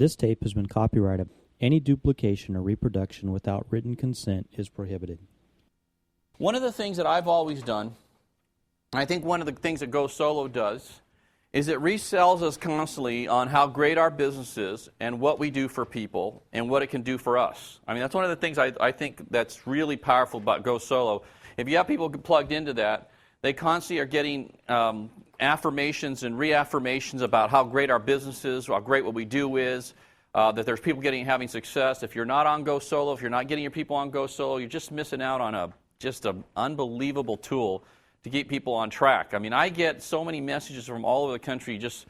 This tape has been copyrighted. Any duplication or reproduction without written consent is prohibited. One of the things that I've always done, I think one of the things that Go Solo does, is it resells us constantly on how great our business is and what we do for people and what it can do for us. I mean, that's one of the things I think that's really powerful about Go Solo. If you have people plugged into that, they constantly are getting affirmations and reaffirmations about how great our business is, how great what we do is, that there's people having success. If you're not on Go Solo, if you're not getting your people on Go Solo, you're just missing out on just an unbelievable tool to keep people on track. I mean, I get so many messages from all over the country just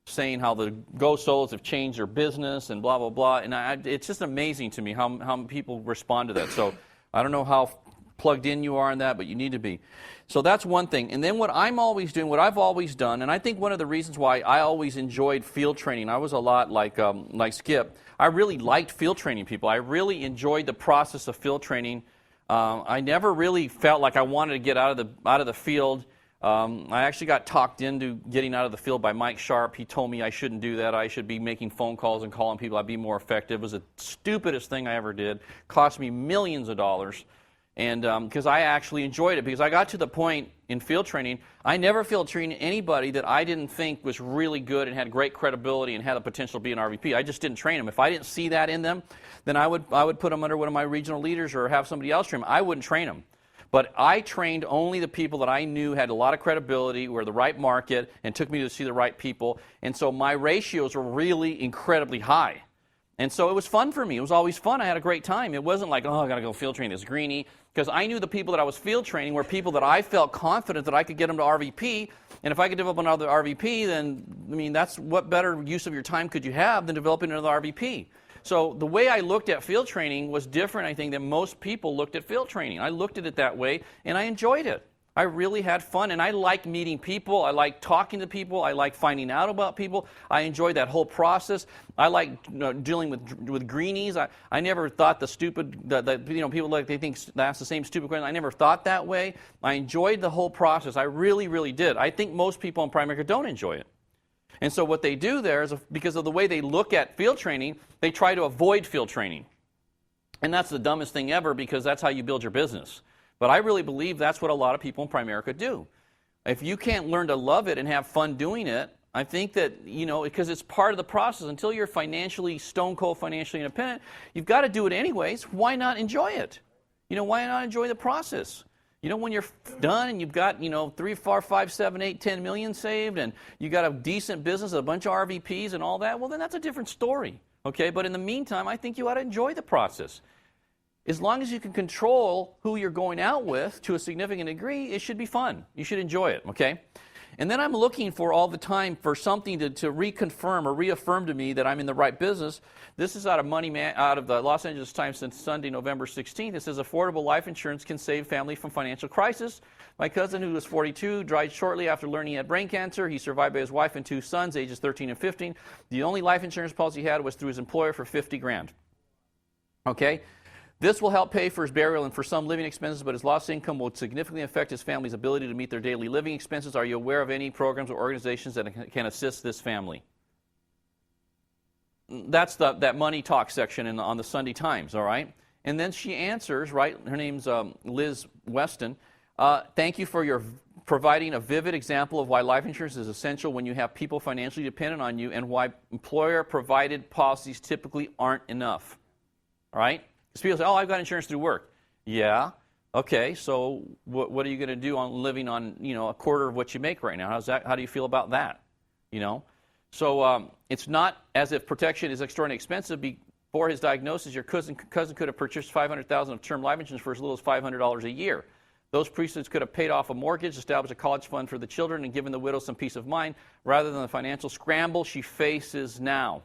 saying how the Go Solos have changed their business and blah, blah, blah. And it's just amazing to me how people respond to that. So I don't know how plugged in you are in that, but you need to be. So that's one thing. And then what I'm always doing, what I've always done, and I think one of the reasons why I always enjoyed field training, I was a lot like Skip, I really liked field training people. I really enjoyed the process of field training. I never really felt like I wanted to get out of the field. I actually got talked into getting out of the field by Mike Sharp. He told me I shouldn't do that. I should be making phone calls and calling people. I'd be more effective. It was the stupidest thing I ever did. Cost me millions of dollars. And because I actually enjoyed it, because I got to the point in field training, I never field trained anybody that I didn't think was really good and had great credibility and had the potential to be an RVP. I just didn't train them. If I didn't see that in them, then I would put them under one of my regional leaders or have somebody else train them. I wouldn't train them. But I trained only the people that I knew had a lot of credibility, were the right market, and took me to see the right people. And so my ratios were really incredibly high. And so it was fun for me. It was always fun. I had a great time. It wasn't like, oh, I got to go field train this greenie, because I knew the people that I was field training were people that I felt confident that I could get them to RVP. And if I could develop another RVP, then, I mean, that's what better use of your time could you have than developing another RVP. So the way I looked at field training was different, I think, than most people looked at field training. I looked at it that way, and I enjoyed it. I really had fun, and I like meeting people. I like talking to people. I like finding out about people. I enjoyed that whole process. I like dealing with greenies. I never thought the stupid, people like they think that's the same stupid question. I never thought that way. I enjoyed the whole process. I really, really did. I think most people in Primerica don't enjoy it. And so what they do there is, because of the way they look at field training, they try to avoid field training. And that's the dumbest thing ever, because that's how you build your business. But I really believe that's what a lot of people in Primerica do. If you can't learn to love it and have fun doing it, I think that, because it's part of the process. Until you're financially, stone cold financially independent, you've got to do it anyways. Why not enjoy it? Why not enjoy the process? When you're done and you've got, 3, 4, 5, 7, 8, 10 million saved, and you got a decent business, a bunch of RVPs and all that, well, then that's a different story. Okay? But in the meantime, I think you ought to enjoy the process. As long as you can control who you're going out with to a significant degree, it should be fun. You should enjoy it, okay? And then I'm looking for all the time for something to reconfirm or reaffirm to me that I'm in the right business. This is out of the Los Angeles Times since Sunday, November 16th. It says, affordable life insurance can save family from financial crisis. My cousin, who was 42, died shortly after learning he had brain cancer. He survived by his wife and 2 sons, ages 13 and 15. The only life insurance policy he had was through his employer for $50,000. Okay? This will help pay for his burial and for some living expenses, but his lost income will significantly affect his family's ability to meet their daily living expenses. Are you aware of any programs or organizations that can assist this family? That's that money talk section on the Sunday Times, all right? And then she answers, right? Her name's Liz Weston. Thank you for providing a vivid example of why life insurance is essential when you have people financially dependent on you, and why employer-provided policies typically aren't enough, all right? People say, oh, I've got insurance through work. Yeah. Okay, so what are you going to do on living on, a quarter of what you make right now? How do you feel about that? So it's not as if protection is extraordinarily expensive. Before his diagnosis, your cousin could have purchased $500,000 of term life insurance for as little as $500 a year. Those proceeds could have paid off a mortgage, established a college fund for the children, and given the widow some peace of mind, rather than the financial scramble she faces now.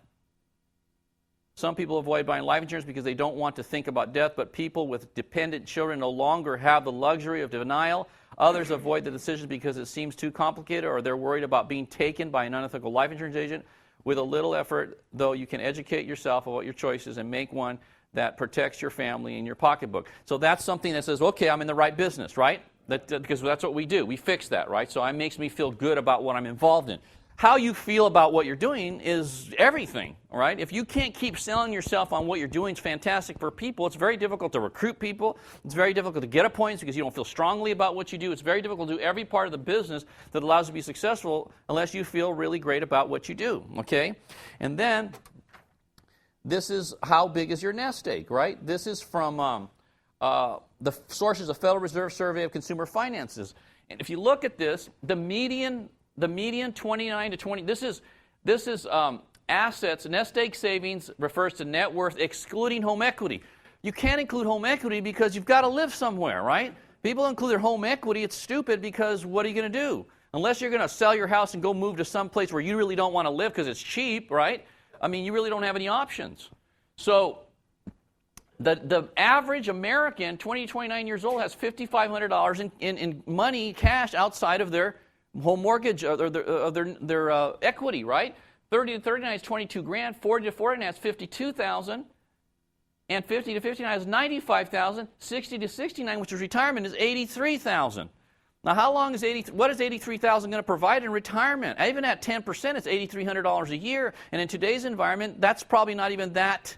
Some people avoid buying life insurance because they don't want to think about death, but people with dependent children no longer have the luxury of denial. Others avoid the decision because it seems too complicated, or they're worried about being taken by an unethical life insurance agent. With a little effort, though, you can educate yourself about your choices and make one that protects your family and your pocketbook. So that's something that says, okay, I'm in the right business, right? Because that's what we do. We fix that, right? So it makes me feel good about what I'm involved in. how you feel about what you're doing is everything, all right? If you can't keep selling yourself on what you're doing is fantastic for people, it's very difficult to recruit people. It's very difficult to get appointments because you don't feel strongly about what you do. It's very difficult to do every part of the business that allows you to be successful unless you feel really great about what you do, okay? And then this is how big is your nest egg, right? This is from the sources of Federal Reserve Survey of Consumer Finances. And if you look at this, the median 29 to 20, this is assets, nest egg savings refers to net worth excluding home equity. You can't include home equity because you've got to live somewhere, right? People include their home equity, it's stupid because what are you going to do? Unless you're going to sell your house and go move to some place where you really don't want to live because it's cheap, right? I mean, you really don't have any options. So the average American, 20 to 29 years old, has $5,500 in money, cash, outside of their home mortgage or their equity, right? 30 to 39 is 22 grand, 40 to 49 is 52,000, and 50 to 59 is 95,000, 60 to 69, which is retirement, is 83,000. Now, what is 83,000 going to provide in retirement? Even at 10%, it's $8,300 a year, and in today's environment, that's probably not even that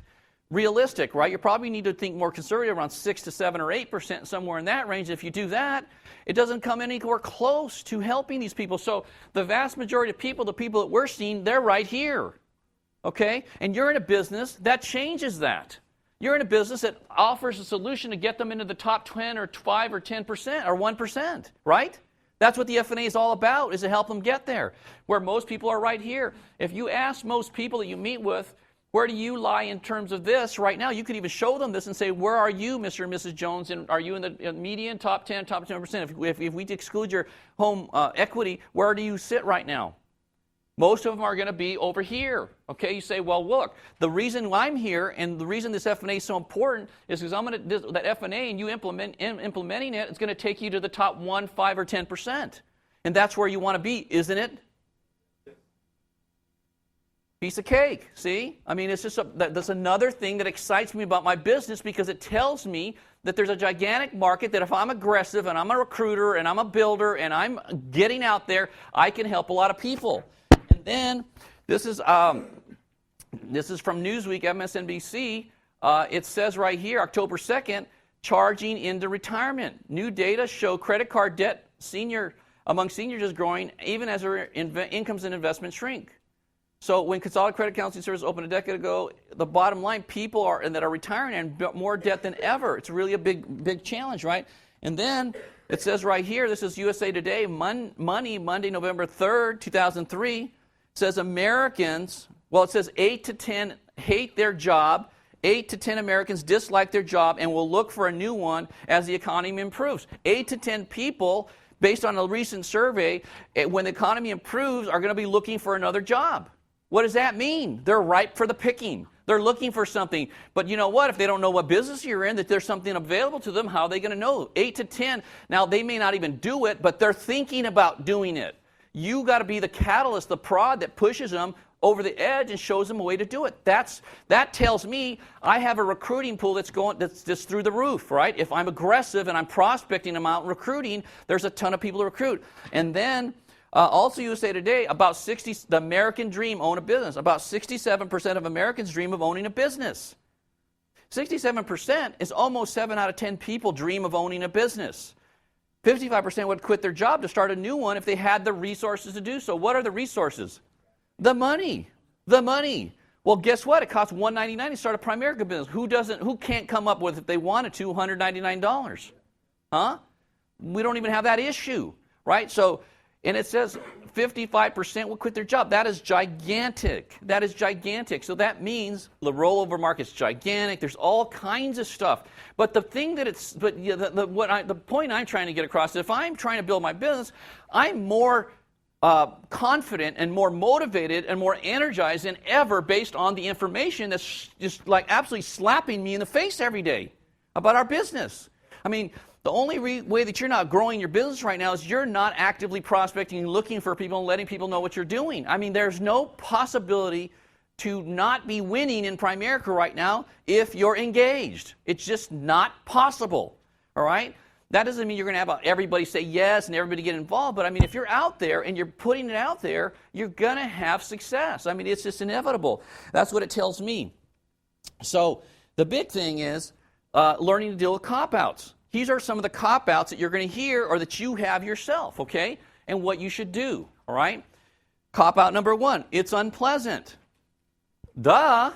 realistic, right? You probably need to think more conservative, around 6 to 7 or 8%, somewhere in that range. If you do that, it doesn't come anywhere close to helping these people. So the vast majority of people, the people that we're seeing, they're right here, okay? And you're in a business that changes that. You're in a business that offers a solution to get them into the top 10 or 5 or 10% or 1%, right? That's what the F&A is all about, is to help them get there, where most people are right here. If you ask most people that you meet with, where do you lie in terms of this right now? You could even show them this and say, where are you, Mr. and Mrs. Jones? And are you in the median, top 10, top 10%? If we exclude your home equity, where do you sit right now? Most of them are going to be over here. Okay, you say, well, look, the reason I'm here and the reason this F&A is so important is because that F&A and you implementing it, it's going to take you to the top 1, 5, or 10%. And that's where you want to be, isn't it? Piece of cake, see? I mean, it's just that's another thing that excites me about my business because it tells me that there's a gigantic market that if I'm aggressive and I'm a recruiter and I'm a builder and I'm getting out there, I can help a lot of people. And then this is from Newsweek, MSNBC. It says right here, October 2nd, charging into retirement. New data show credit card debt among seniors is growing even as their incomes and investments shrink. So when Consolidated Credit Counseling Service opened a decade ago, the bottom line, people that are retiring and more debt than ever. It's really a big challenge, right? And then it says right here, this is USA Today, Money, Monday, November 3rd, 2003, says Americans, well, it says 8 to 10 hate their job, 8 to 10 Americans dislike their job and will look for a new one as the economy improves. 8 to 10 people, based on a recent survey, when the economy improves, are going to be looking for another job. What does that mean? They're ripe for the picking. They're looking for something. But you know what? If they don't know what business you're in, that there's something available to them, how are they going to know? 8 to 10. Now, they may not even do it, but they're thinking about doing it. You got to be the catalyst, the prod that pushes them over the edge and shows them a way to do it. That tells me I have a recruiting pool that's just through the roof, right? If I'm aggressive and I'm prospecting them out recruiting, there's a ton of people to recruit. And then also, USA Today, the American dream, own a business. About 67% of Americans dream of owning a business. 67% is almost 7 out of 10 people dream of owning a business. 55% would quit their job to start a new one if they had the resources to do so. What are the resources? The money. The money. Well, guess what? It costs $199 to start a Primerica business. Who can't come up with, if they wanted to, $199? Huh? We don't even have that issue, right? So, and it says 55% will quit their job. That is gigantic. That is gigantic. So that means the rollover market's gigantic. There's all kinds of stuff. But the thing that the point I'm trying to get across is if I'm trying to build my business, I'm more confident and more motivated and more energized than ever based on the information that's just like absolutely slapping me in the face every day about our business. I mean, the only way that you're not growing your business right now is you're not actively prospecting and looking for people and letting people know what you're doing. I mean, there's no possibility to not be winning in Primerica right now if you're engaged. It's just not possible, all right? That doesn't mean you're going to have everybody say yes and everybody get involved, but I mean, if you're out there and you're putting it out there, you're going to have success. I mean, it's just inevitable. That's what it tells me. So the big thing is learning to deal with cop-outs. These are some of the cop-outs that you're going to hear or that you have yourself, okay, and what you should do, all right? Cop-out number 1, it's unpleasant. Duh.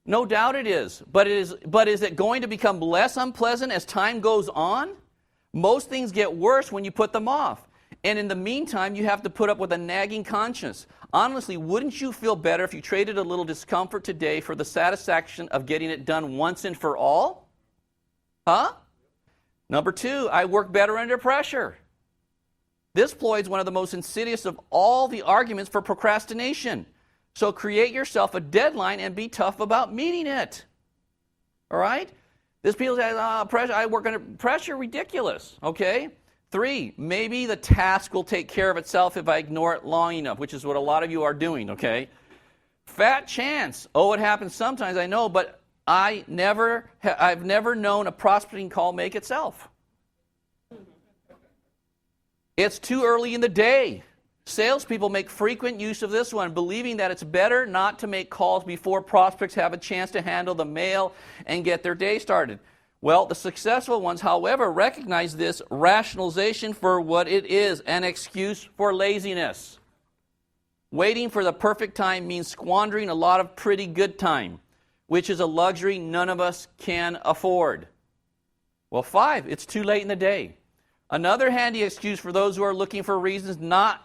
No doubt it is. But is it going to become less unpleasant as time goes on? Most things get worse when you put them off. And in the meantime, you have to put up with a nagging conscience. Honestly, wouldn't you feel better if you traded a little discomfort today for the satisfaction of getting it done once and for all? Huh? Number 2, I work better under pressure. This exploits one of the most insidious of all the arguments for procrastination. So create yourself a deadline and be tough about meeting it. All right? This people say, pressure, I work under pressure, ridiculous. Okay? 3, maybe the task will take care of itself if I ignore it long enough, which is what a lot of you are doing, okay? Fat chance. Oh, it happens sometimes, I know, but I've never known a prospecting call make itself. It's too early in the day. Salespeople make frequent use of this one, believing that it's better not to make calls before prospects have a chance to handle the mail and get their day started. Well, the successful ones, however, recognize this rationalization for what it is, an excuse for laziness. Waiting for the perfect time means squandering a lot of pretty good time, which is a luxury none of us can afford. Well, 5, it's too late in the day. Another handy excuse for those who are looking for reasons not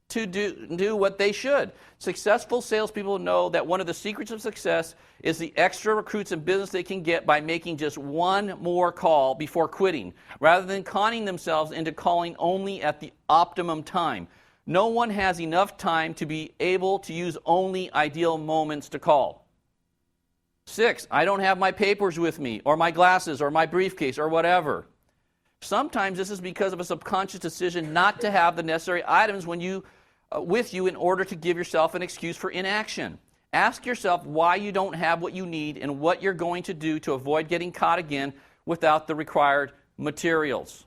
to do what they should. Successful salespeople know that one of the secrets of success is the extra recruits and business they can get by making just one more call before quitting, rather than conning themselves into calling only at the optimum time. No one has enough time to be able to use only ideal moments to call. 6, I don't have my papers with me, or my glasses, or my briefcase, or whatever. Sometimes this is because of a subconscious decision not to have the necessary items with you in order to give yourself an excuse for inaction. Ask yourself why you don't have what you need and what you're going to do to avoid getting caught again without the required materials.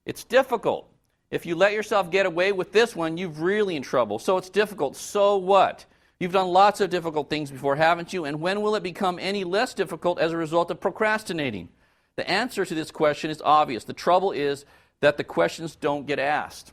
It's difficult. If you let yourself get away with this one, you're really in trouble. So it's difficult. So what? You've done lots of difficult things before, haven't you? And when will it become any less difficult as a result of procrastinating? The answer to this question is obvious. The trouble is that the questions don't get asked.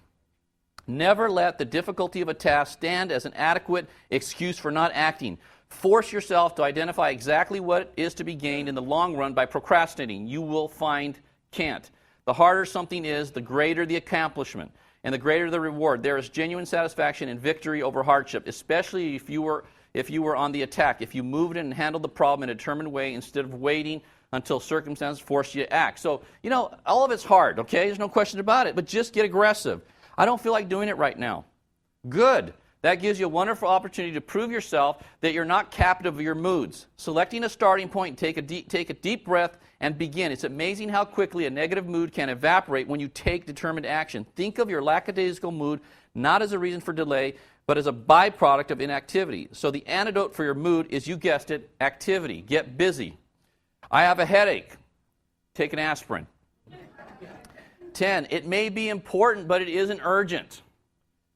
Never let the difficulty of a task stand as an adequate excuse for not acting. Force yourself to identify exactly what is to be gained in the long run by procrastinating. You will find can't. The harder something is, the greater the accomplishment and the greater the reward. There is genuine satisfaction in victory over hardship, especially if you were on the attack, if you moved in and handled the problem in a determined way instead of waiting until circumstances force you to act. So, all of it's hard, okay? There's no question about it, but just get aggressive. I don't feel like doing it right now. Good. That gives you a wonderful opportunity to prove yourself that you're not captive of your moods. Selecting a starting point, take a deep breath and begin. It's amazing how quickly a negative mood can evaporate when you take determined action. Think of your lackadaisical mood not as a reason for delay, but as a byproduct of inactivity. So the antidote for your mood is, you guessed it, activity. Get busy. I have a headache. Take an aspirin. 10, it may be important, but it isn't urgent.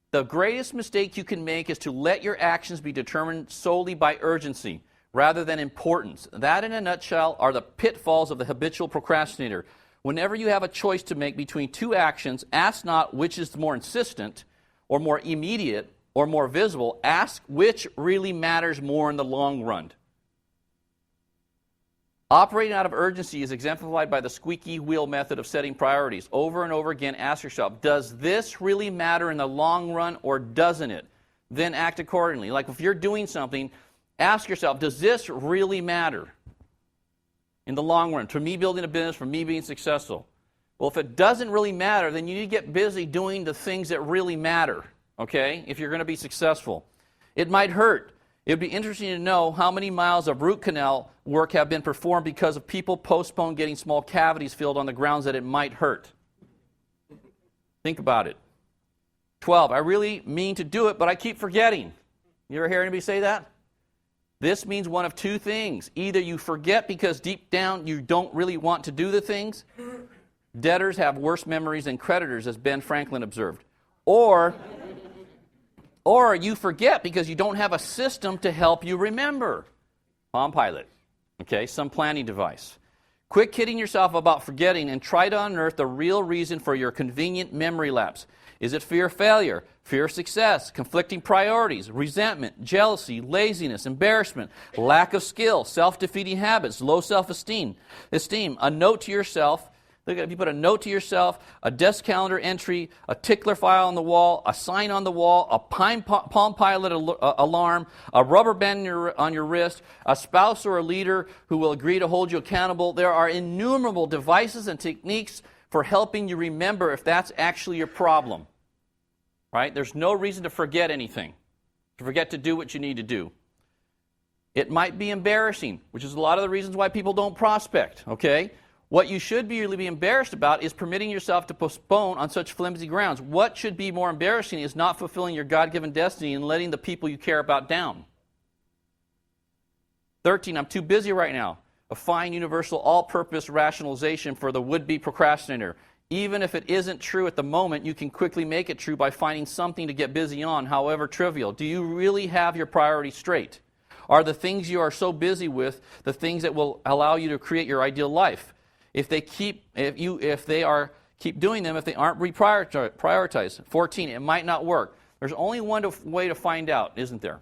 The greatest mistake you can make is to let your actions be determined solely by urgency rather than importance. That, in a nutshell, are the pitfalls of the habitual procrastinator. Whenever you have a choice to make between two actions, ask not which is more insistent or more immediate or more visible. Ask which really matters more in the long run. Operating out of urgency is exemplified by the squeaky wheel method of setting priorities. Over and over again, ask yourself, does this really matter in the long run or doesn't it? Then act accordingly. Like if you're doing something, ask yourself, does this really matter in the long run? For me building a business, for me being successful. Well, if it doesn't really matter, then you need to get busy doing the things that really matter, okay, if you're going to be successful. It might hurt. It would be interesting to know how many miles of root canal work have been performed because of people postpone getting small cavities filled on the grounds that it might hurt. Think about it. 12, I really mean to do it, but I keep forgetting. You ever hear anybody say that? This means one of two things. Either you forget because deep down you don't really want to do the things. Debtors have worse memories than creditors, as Ben Franklin observed. Or you forget because you don't have a system to help you remember. Palm Pilot. Okay, some planning device. Quit kidding yourself about forgetting and try to unearth the real reason for your convenient memory lapse. Is it fear of failure, fear of success, conflicting priorities, resentment, jealousy, laziness, embarrassment, lack of skill, self-defeating habits, low self-esteem, a note to yourself? Look at if you put a note to yourself, a desk calendar entry, a tickler file on the wall, a sign on the wall, a Palm Pilot alarm, a rubber band on your wrist, a spouse or a leader who will agree to hold you accountable. There are innumerable devices and techniques for helping you remember if that's actually your problem. Right? There's no reason to forget anything, to forget to do what you need to do. It might be embarrassing, which is a lot of the reasons why people don't prospect, okay? What you should really be embarrassed about is permitting yourself to postpone on such flimsy grounds. What should be more embarrassing is not fulfilling your God-given destiny and letting the people you care about down. 13, I'm too busy right now. A fine, universal, all-purpose rationalization for the would-be procrastinator. Even if it isn't true at the moment, you can quickly make it true by finding something to get busy on, however trivial. Do you really have your priorities straight? Are the things you are so busy with the things that will allow you to create your ideal life? If they keep doing them, if they aren't reprioritized. 14, it might not work. There's only one way to find out, isn't there?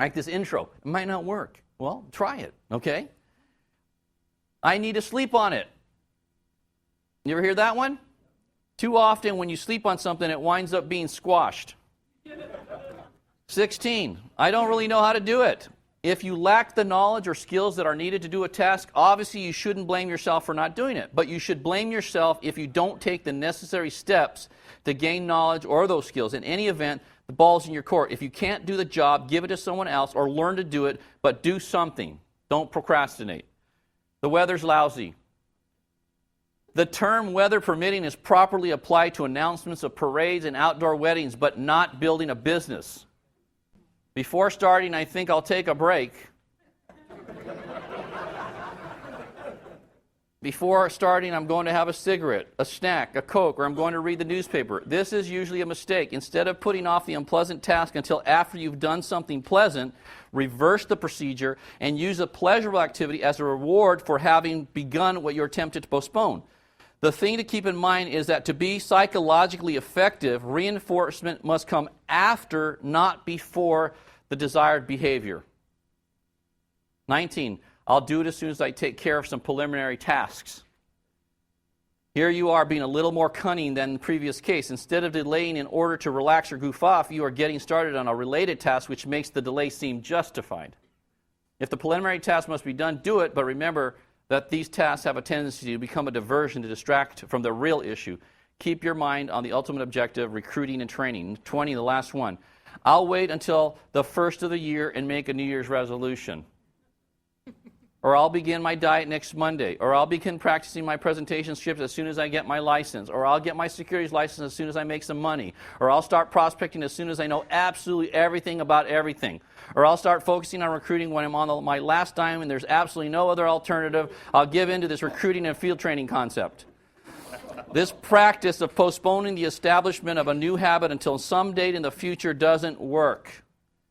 Like this intro, it might not work. Well, try it, okay? I need to sleep on it. You ever hear that one? Too often when you sleep on something, it winds up being squashed. 16, I don't really know how to do it. If you lack the knowledge or skills that are needed to do a task, obviously you shouldn't blame yourself for not doing it. But you should blame yourself if you don't take the necessary steps to gain knowledge or those skills. In any event, the ball's in your court. If you can't do the job, give it to someone else or learn to do it, but do something. Don't procrastinate. The weather's lousy. The term weather permitting is properly applied to announcements of parades and outdoor weddings, but not building a business. Before starting, I think I'll take a break. Before starting, I'm going to have a cigarette, a snack, a Coke, or I'm going to read the newspaper. This is usually a mistake. Instead of putting off the unpleasant task until after you've done something pleasant, reverse the procedure and use a pleasurable activity as a reward for having begun what you're tempted to postpone. The thing to keep in mind is that to be psychologically effective, reinforcement must come after, not before, the desired behavior. 19, I'll do it as soon as I take care of some preliminary tasks. Here you are being a little more cunning than the previous case. Instead of delaying in order to relax or goof off, you are getting started on a related task which makes the delay seem justified. If the preliminary task must be done, do it, but remember that these tasks have a tendency to become a diversion to distract from the real issue. Keep your mind on the ultimate objective, recruiting and training. 20, the last one. I'll wait until the first of the year and make a New Year's resolution. Or I'll begin my diet next Monday. Or I'll begin practicing my presentation scripts as soon as I get my license. Or I'll get my securities license as soon as I make some money. Or I'll start prospecting as soon as I know absolutely everything about everything. Or I'll start focusing on recruiting when I'm on my last dime and there's absolutely no other alternative. I'll give in to this recruiting and field training concept. This practice of postponing the establishment of a new habit until some date in the future doesn't work.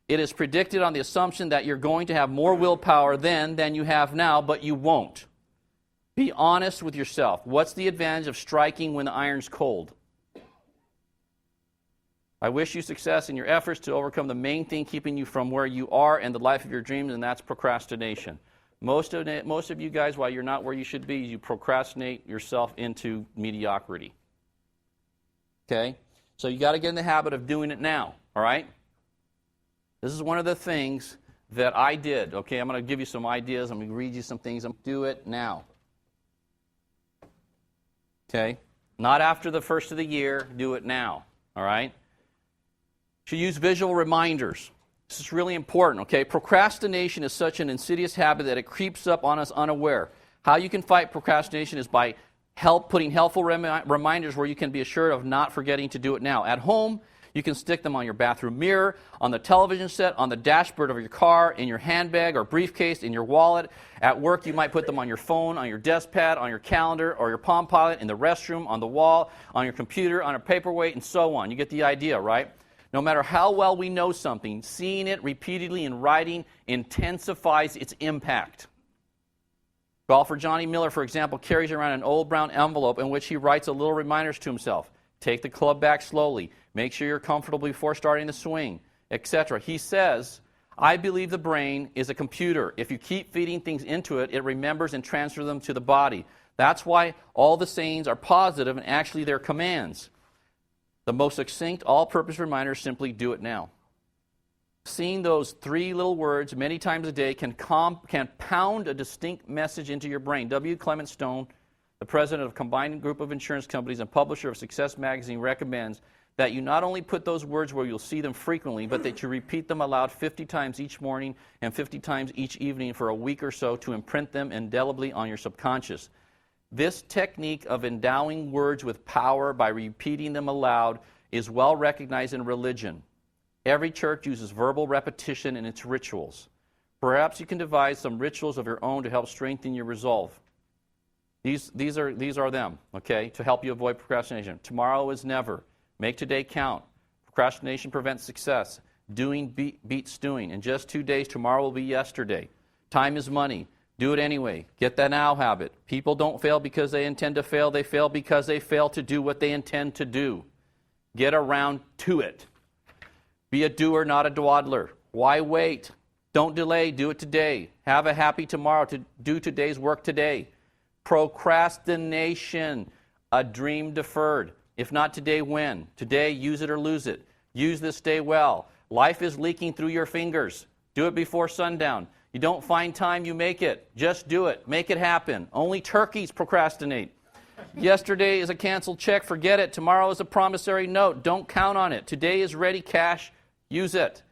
It is predicted on the assumption that you're going to have more willpower then than you have now, but you won't. Be honest with yourself. What's the advantage of striking when the iron's cold? I wish you success in your efforts to overcome the main thing keeping you from where you are and the life of your dreams, and that's procrastination. Most of you guys, while you're not where you should be, you procrastinate yourself into mediocrity. Okay? So you got to get in the habit of doing it now, all right? This is one of the things that I did. Okay, I'm going to give you some ideas. I'm going to read you some things. Do it now. Okay? Not after the first of the year. Do it now, all right? You should use visual reminders. This is really important, okay? Procrastination is such an insidious habit that it creeps up on us unaware. How you can fight procrastination is by putting helpful reminders where you can be assured of not forgetting to do it now. At home, You can stick them on your bathroom mirror, on the television set, on the dashboard of your car, in your handbag or briefcase, in your wallet. At work, you might put them on your phone, on your desk pad, on your calendar, or your Palm Pilot, in the restroom, on the wall, on your computer, on a paperweight, and so on. You get the idea, right? No matter how well we know something, seeing it repeatedly in writing intensifies its impact. Golfer Johnny Miller, for example, carries around an old brown envelope in which he writes a little reminders to himself. Take the club back slowly. Make sure you're comfortable before starting the swing, etc. He says, I believe the brain is a computer. If you keep feeding things into it, it remembers and transfers them to the body. That's why all the sayings are positive and actually they're commands. The most succinct, all-purpose reminder is simply do it now. Seeing those 3 little words many times a day can pound a distinct message into your brain. W. Clement Stone, the president of a combined group of insurance companies and publisher of Success Magazine, recommends that you not only put those words where you'll see them frequently, but that you repeat them aloud 50 times each morning and 50 times each evening for a week or so to imprint them indelibly on your subconscious. This technique of endowing words with power by repeating them aloud is well recognized in religion. Every church uses verbal repetition in its rituals. Perhaps you can devise some rituals of your own to help strengthen your resolve. These are them, okay, to help you avoid procrastination. Tomorrow is never. Make today count. Procrastination prevents success. Doing beats doing. In just 2 days, tomorrow will be yesterday. Time is money. Do it anyway. Get that now habit. People don't fail because they intend to fail. They fail because they fail to do what they intend to do. Get around to it. Be a doer, not a dawdler. Why wait? Don't delay. Do it today. Have a happy tomorrow to do today's work today. Procrastination, a dream deferred. If not today, when? Today, use it or lose it. Use this day well. Life is leaking through your fingers. Do it before sundown. You don't find time, you make it. Just do it. Make it happen. Only turkeys procrastinate. Yesterday is a canceled check. Forget it. Tomorrow is a promissory note. Don't count on it. Today is ready cash. Use it.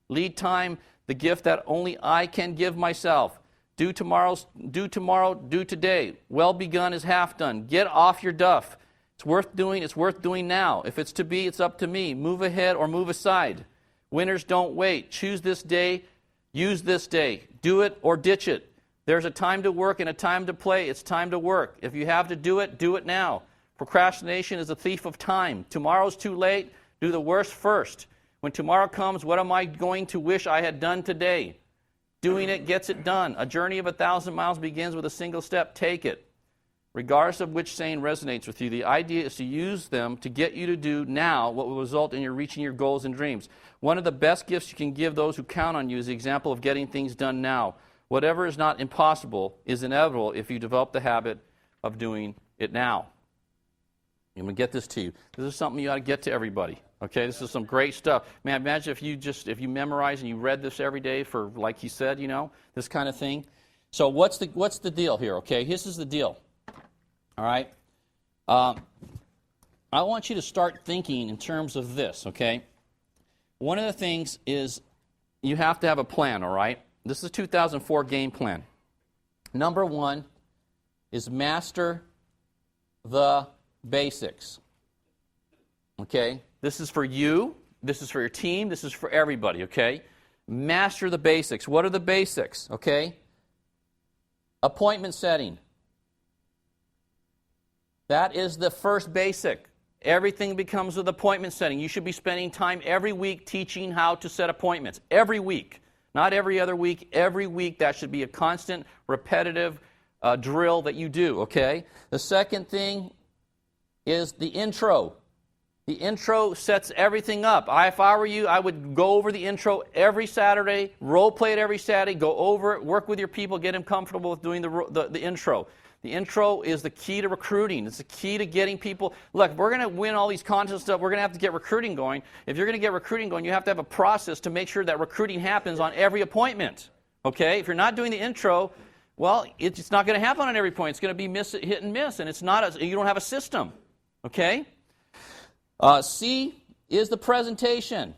Lead time, the gift that only I can give myself. Do tomorrow, do today. Well begun is half done. Get off your duff. It's worth doing now. If it's to be, it's up to me. Move ahead or move aside. Winners don't wait. Choose this day. Use this day. Do it or ditch it. There's a time to work and a time to play. It's time to work. If you have to do it now. Procrastination is a thief of time. Tomorrow's too late. Do the worst first. When tomorrow comes, what am I going to wish I had done today? Doing it gets it done. A journey of 1,000 miles begins with a single step. Take it. Regardless of which saying resonates with you, the idea is to use them to get you to do now what will result in you reaching your goals and dreams. One of the best gifts you can give those who count on you is the example of getting things done now. Whatever is not impossible is inevitable if you develop the habit of doing it now. I'm going to get this to you. This is something you ought to get to everybody. Okay, this is some great stuff. Man, imagine if you memorize and you read this every day for, like he said, this kind of thing. So what's the deal here? Okay, this is the deal. All right? I want you to start thinking in terms of this, okay? One of the things is you have to have a plan, all right? This is a 2004 game plan. Number 1 is master the basics. Okay? This is for you. This is for your team. This is for everybody, okay? Master the basics. What are the basics, okay? Appointment setting. That is the first basic. Everything becomes with appointment setting. You should be spending time every week teaching how to set appointments. Every week. Not every other week. Every week that should be a constant, repetitive drill that you do, okay? The second thing is the intro. The intro sets everything up. If I were you, I would go over the intro every Saturday, role play it every Saturday, go over it, work with your people, get them comfortable with doing the intro. The intro is the key to recruiting. It's the key to getting people. Look, if we're going to win all these contests stuff, we're going to have to get recruiting going. If you're going to get recruiting going, you have to have a process to make sure that recruiting happens on every appointment. Okay? If you're not doing the intro, well, it's not going to happen on every point. It's going to be hit and miss, and you don't have a system. Okay? C is the presentation.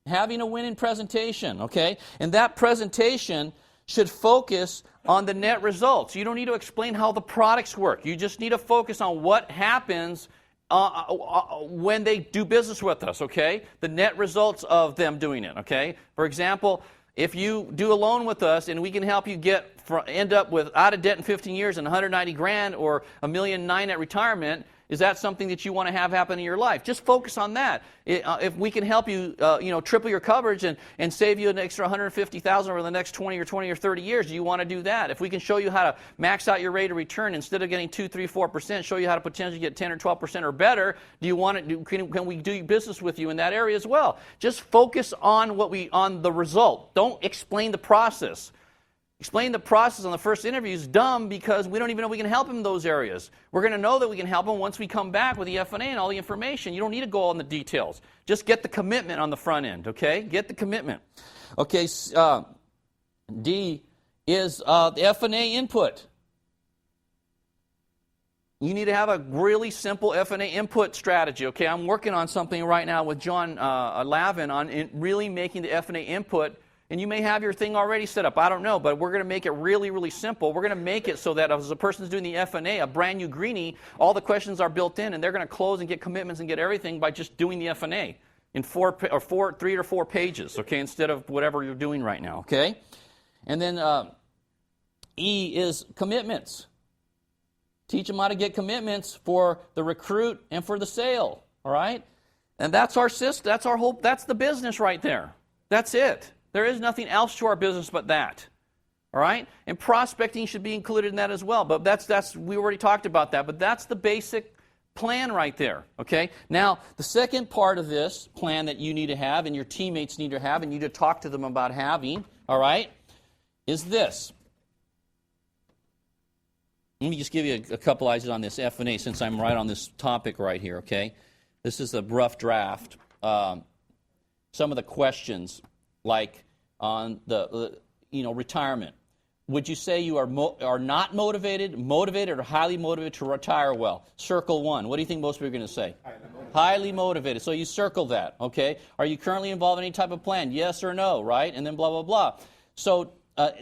Having a winning presentation, okay? And that presentation should focus on the net results. You don't need to explain how the products work. You just need to focus on what happens when they do business with us, okay? The net results of them doing it, okay? For example, if you do a loan with us and we can help you end up with out of debt in 15 years and 190 grand or $1.9 million at retirement, is that something that you want to have happen in your life? Just focus on that. If we can help you, triple your coverage and save you an extra $150,000 over the next 20 or 30 years, do you want to do that? If we can show you how to max out your rate of return instead of getting 2, 3, 4%, show you how to potentially get 10 or 12% or better, do you want to? Can we do business with you in that area as well? Just focus on on the result. Don't explain the process. Explain the process on the first interview is dumb because we don't even know we can help him in those areas. We're going to know that we can help him once we come back with the F&A and all the information. You don't need to go on the details. Just get the commitment on the front end, okay? Get the commitment. Okay, D is the F&A input. You need to have a really simple F&A input strategy, okay? I'm working on something right now with John Lavin on really making the F&A input. And you may have your thing already set up. I don't know, but we're going to make it really, really simple. We're going to make it so that as a person's doing the F&A, a brand new greenie, all the questions are built in, and they're going to close and get commitments and get everything by just doing the F&A in 3 or 4 pages, okay, instead of whatever you're doing right now, okay? And then E is commitments. Teach them how to get commitments for the recruit and for the sale, all right? And that's our system. That's the business right there. That's it. There is nothing else to our business but that. All right? And prospecting should be included in that as well. But we already talked about that. But that's the basic plan right there. Okay? Now, the second part of this plan that you need to have and your teammates need to have and you need to talk to them about having, all right, is this. Let me just give you a couple ideas on this F&A since I'm right on this topic right here, okay? This is a rough draft. Some of the questions like on the retirement. Would you say you are not motivated, or highly motivated to retire well? Circle 1. What do you think most people are going to say? Highly motivated. So you circle that, okay? Are you currently involved in any type of plan? Yes or no, right? And then blah, blah, blah. So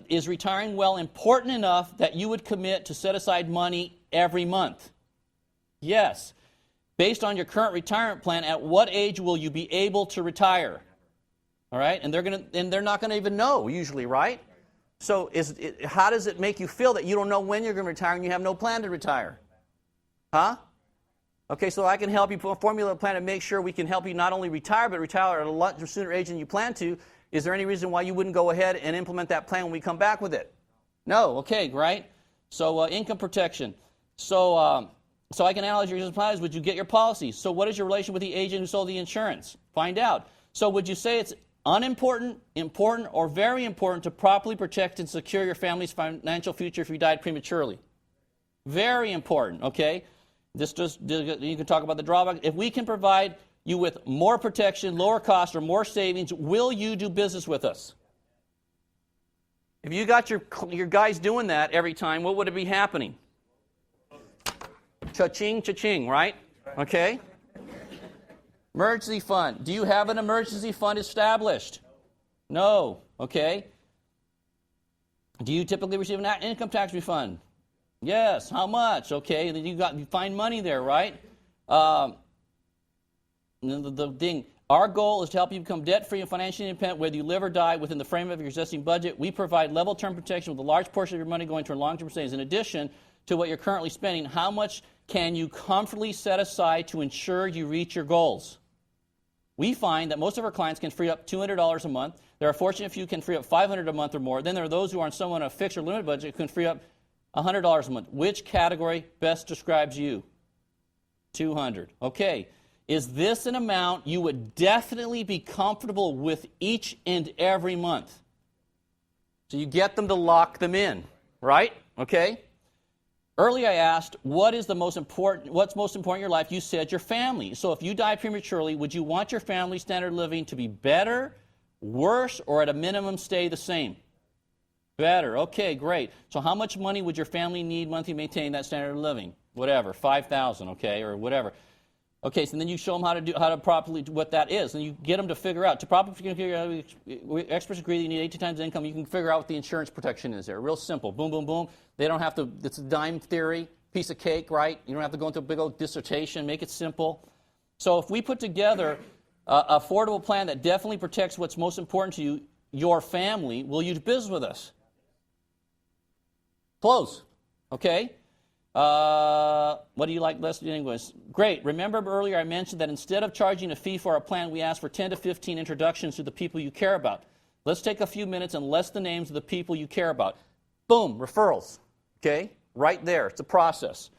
is retiring well important enough that you would commit to set aside money every month? Yes. Based on your current retirement plan, at what age will you be able to retire? All right, and they're not going to even know usually, right? So how does it make you feel that you don't know when you're going to retire and you have no plan to retire? Huh? Okay, so I can help you formulate a plan to make sure we can help you not only retire, but retire at a lot sooner age than you plan to. Is there any reason why you wouldn't go ahead and implement that plan when we come back with it? No. Okay, right? So income protection. So I can analyze your supplies. Would you get your policies? So what is your relation with the agent who sold the insurance? Find out. So would you say it's unimportant, important, or very important to properly protect and secure your family's financial future if you died prematurely? Very important, okay? You can talk about the drawback. If we can provide you with more protection, lower cost, or more savings, will you do business with us? If you got your guys doing that every time, what would it be happening? Cha-ching, cha-ching, right? Okay? Emergency fund. Do you have an emergency fund established? No. Okay. Do you typically receive an income tax refund? Yes. How much? Okay. Then you find money there, right? The thing. Our goal is to help you become debt-free and financially independent, whether you live or die within the frame of your existing budget. We provide level term protection with a large portion of your money going toward long-term savings. In addition to what you're currently spending, how much can you comfortably set aside to ensure you reach your goals? We find that most of our clients can free up $200 a month. There are fortunate few who can free up $500 a month or more. Then there are those who are on someone on a fixed or limited budget who can free up $100 a month. Which category best describes you? 200. Okay. Is this an amount you would definitely be comfortable with each and every month? So you get them to lock them in, right? Okay. Earlier I asked, what's most important in your life? You said your family. So if you die prematurely, would you want your family standard of living to be better, worse, or at a minimum stay the same? Better. Okay, great. So how much money would your family need monthly to maintain that standard of living? Whatever, $5,000, okay, or whatever. Okay, so then you show them how to properly do what that is, and you get them to figure out. To properly figure out, experts agree that you need 8 times income. You can figure out what the insurance protection is there. Real simple. Boom, boom, boom. They don't have to. It's a dime theory. piece of cake, right? You don't have to go into a big old dissertation. Make it simple. So if we put together an affordable plan that definitely protects what's most important to you, your family, will you do business with us? Close. Okay? What do you like less than English? Great. Remember earlier I mentioned that instead of charging a fee for our plan, we ask for 10 to 15 introductions to the people you care about. Let's take a few minutes and list the names of the people you care about. Boom, referrals. Okay? Right there. It's a process.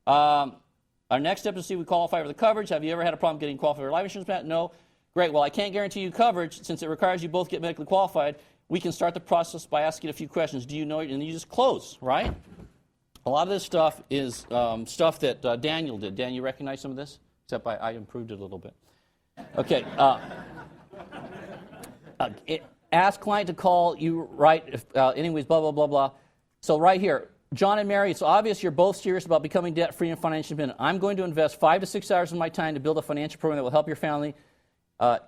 Our next step is to see if we qualify for the coverage. Have you ever had a problem getting qualified for life insurance plan? No. Great. Well, I can't guarantee you coverage since it requires you both get medically qualified. We can start the process by asking a few questions. Do you know it? And you just close, right? A lot of this stuff is stuff that Daniel did. Dan, you recognize some of this? Except I improved it a little bit. Okay. Ask client to call you, right? Anyways, blah, blah, blah, blah. So right here, John and Mary, it's obvious you're both serious about becoming debt-free and financially independent. I'm going to invest 5 to 6 hours of my time to build a financial program that will help your family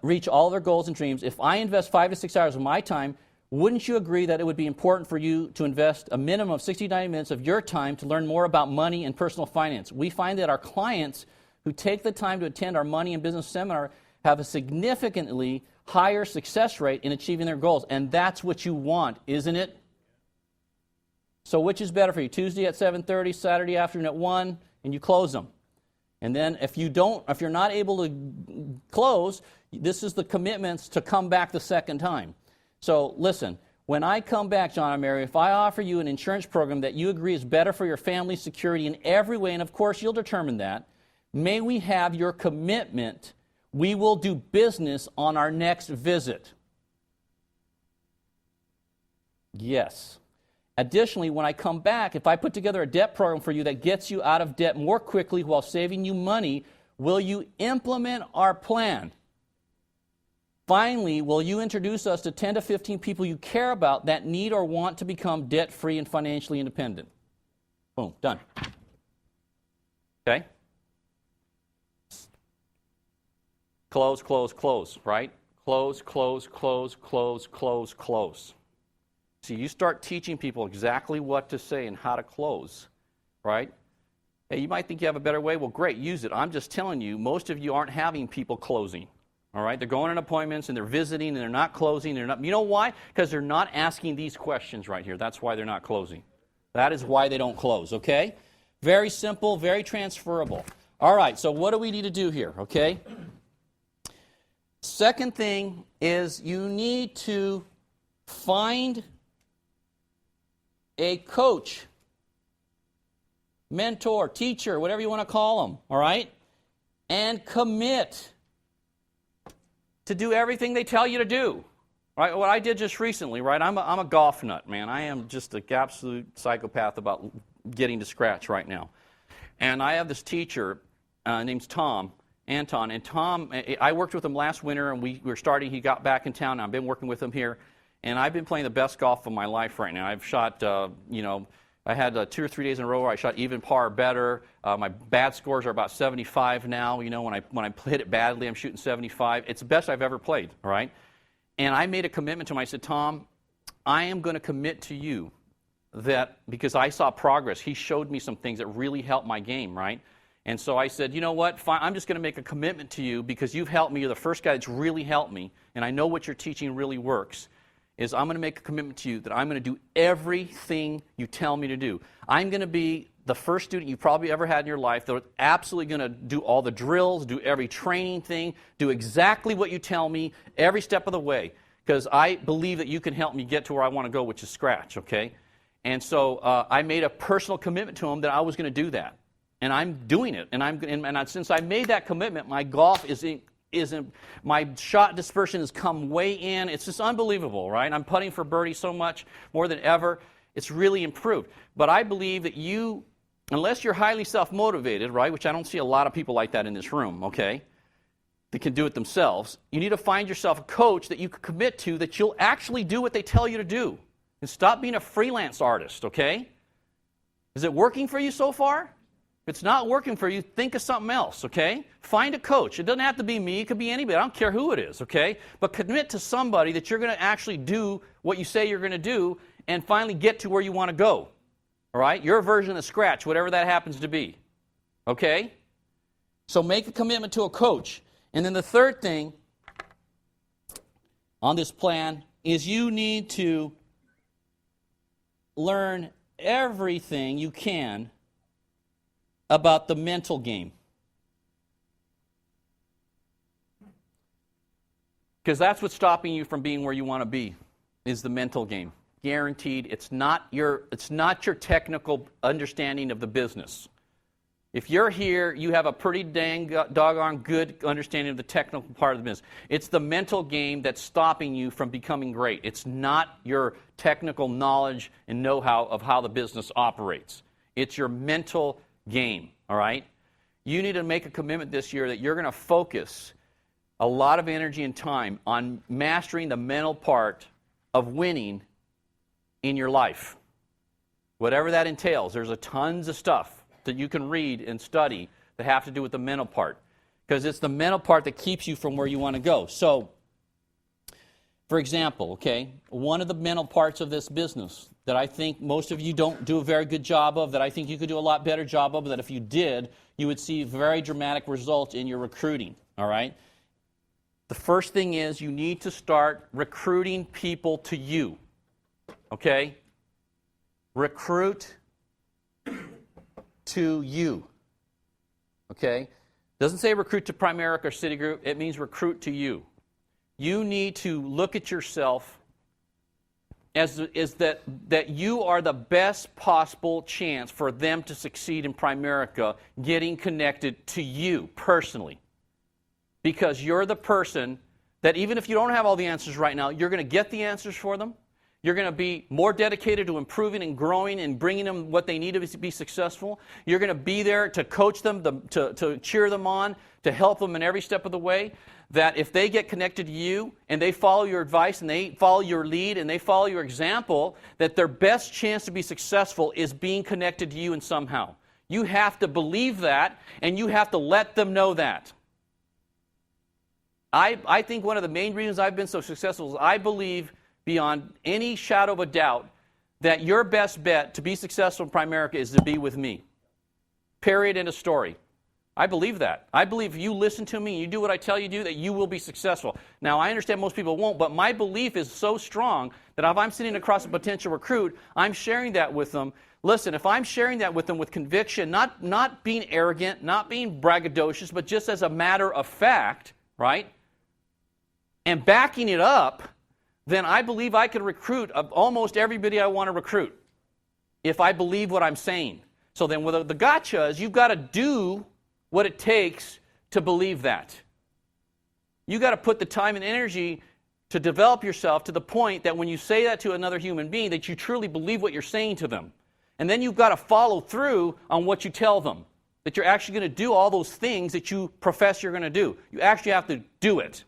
reach all their goals and dreams. If I invest 5 to 6 hours of my time, wouldn't you agree that it would be important for you to invest a minimum of 60 to 90 minutes of your time to learn more about money and personal finance? We find that our clients who take the time to attend our money and business seminar have a significantly higher success rate in achieving their goals. And that's what you want, isn't it? So which is better for you? Tuesday at 7:30, Saturday afternoon at 1, and you close them. And then if you're not able to close, this is the commitments to come back the second time. So listen, when I come back, John and Mary, if I offer you an insurance program that you agree is better for your family's security in every way, and of course you'll determine that, may we have your commitment? We will do business on our next visit. Yes. Additionally, when I come back, if I put together a debt program for you that gets you out of debt more quickly while saving you money, will you implement our plan? Finally, will you introduce us to 10 to 15 people you care about that need or want to become debt-free and financially independent? Boom, done. Okay? Close, close, close, right? Close, close, close, close, close, close. See, you start teaching people exactly what to say and how to close, right? Hey, you might think you have a better way. Well, great, use it. I'm just telling you, most of you aren't having people closing. All right, they're going on appointments and they're visiting and they're not closing. They're not. You know why? Because they're not asking these questions right here. That's why they're not closing. That is why they don't close, okay? Very simple, very transferable. All right, so what do we need to do here, okay? Second thing is you need to find a coach, mentor, teacher, whatever you want to call them, all right? And commit to do everything they tell you to do. Right? What I did just recently, right? I'm a golf nut, man. I am just an absolute psychopath about getting to scratch right now. And I have this teacher named Anton. And Tom, I worked with him last winter, and we were starting. He got back in town, and I've been working with him here. And I've been playing the best golf of my life right now. I've shot, I had 2 or 3 days in a row where I shot even par or better. My bad scores are about 75 now. You know, when I hit it badly, I'm shooting 75. It's the best I've ever played, all right? And I made a commitment to him. I said, Tom, I am going to commit to you that, because I saw progress. He showed me some things that really helped my game, right? And so I said, you know what, fine, I'm just going to make a commitment to you because you've helped me. You're the first guy that's really helped me, and I know what you're teaching really works. Is I'm going to make a commitment to you that I'm going to do everything you tell me to do. I'm going to be the first student you've probably ever had in your life that's absolutely going to do all the drills, do every training thing, do exactly what you tell me every step of the way, because I believe that you can help me get to where I want to go, which is scratch, okay? And so I made a personal commitment to him that I was going to do that. And I'm doing it. And since I made that commitment, my golf my shot dispersion has come way in. It's just unbelievable, right? I'm putting for birdie so much more than ever. It's really improved. But I believe that you, unless you're highly self-motivated, right, which I don't see a lot of people like that in this room, okay, that can do it themselves, you need to find yourself a coach that you can commit to that you'll actually do what they tell you to do. And stop being a freelance artist, okay? Is it working for you so far? If it's not working for you, think of something else, okay? Find a coach. It doesn't have to be me. It could be anybody. I don't care who it is, okay? But commit to somebody that you're going to actually do what you say you're going to do and finally get to where you want to go. All right? Your version of scratch, whatever that happens to be. Okay? So make a commitment to a coach. And then the third thing on this plan is you need to learn everything you can about the mental game. Because that's what's stopping you from being where you want to be, is the mental game. Guaranteed. It's not your technical understanding of the business. If you're here, you have a pretty dang doggone good understanding of the technical part of the business. It's the mental game that's stopping you from becoming great. It's not your technical knowledge and know-how of how the business operates. It's your mental game, all right? You need to make a commitment this year that you're going to focus a lot of energy and time on mastering the mental part of winning in your life. Whatever that entails, there's tons of stuff that you can read and study that have to do with the mental part. Because it's the mental part that keeps you from where you want to go. So, for example, okay, one of the mental parts of this business that I think most of you don't do a very good job of, that I think you could do a lot better job of, that if you did, you would see very dramatic results in your recruiting, all right? The first thing is you need to start recruiting people to you, okay? Recruit to you, okay? Doesn't say recruit to Primerica or Citigroup. It means recruit to you. You need to look at yourself as that you are the best possible chance for them to succeed in Primerica, getting connected to you personally. Because you're the person that even if you don't have all the answers right now, you're going to get the answers for them. You're going to be more dedicated to improving and growing and bringing them what they need to be successful. You're going to be there to coach them, to cheer them on, to help them in every step of the way. That if they get connected to you and they follow your advice and they follow your lead and they follow your example, that their best chance to be successful is being connected to you in somehow. You have to believe that, and you have to let them know that. I think one of the main reasons I've been so successful is I believe beyond any shadow of a doubt that your best bet to be successful in Primerica is to be with me. Period, end of story. I believe that. I believe if you listen to me and you do what I tell you to do, that you will be successful. Now, I understand most people won't, but my belief is so strong that if I'm sitting across a potential recruit, I'm sharing that with them. Listen, if I'm sharing that with them with conviction, not being arrogant, not being braggadocious, but just as a matter of fact, right, and backing it up, then I believe I could recruit almost everybody I want to recruit if I believe what I'm saying. So then the gotcha is you've got to do what it takes to believe that. You've got to put the time and energy to develop yourself to the point that when you say that to another human being, that you truly believe what you're saying to them. And then you've got to follow through on what you tell them, that you're actually going to do all those things that you profess you're going to do. You actually have to do it.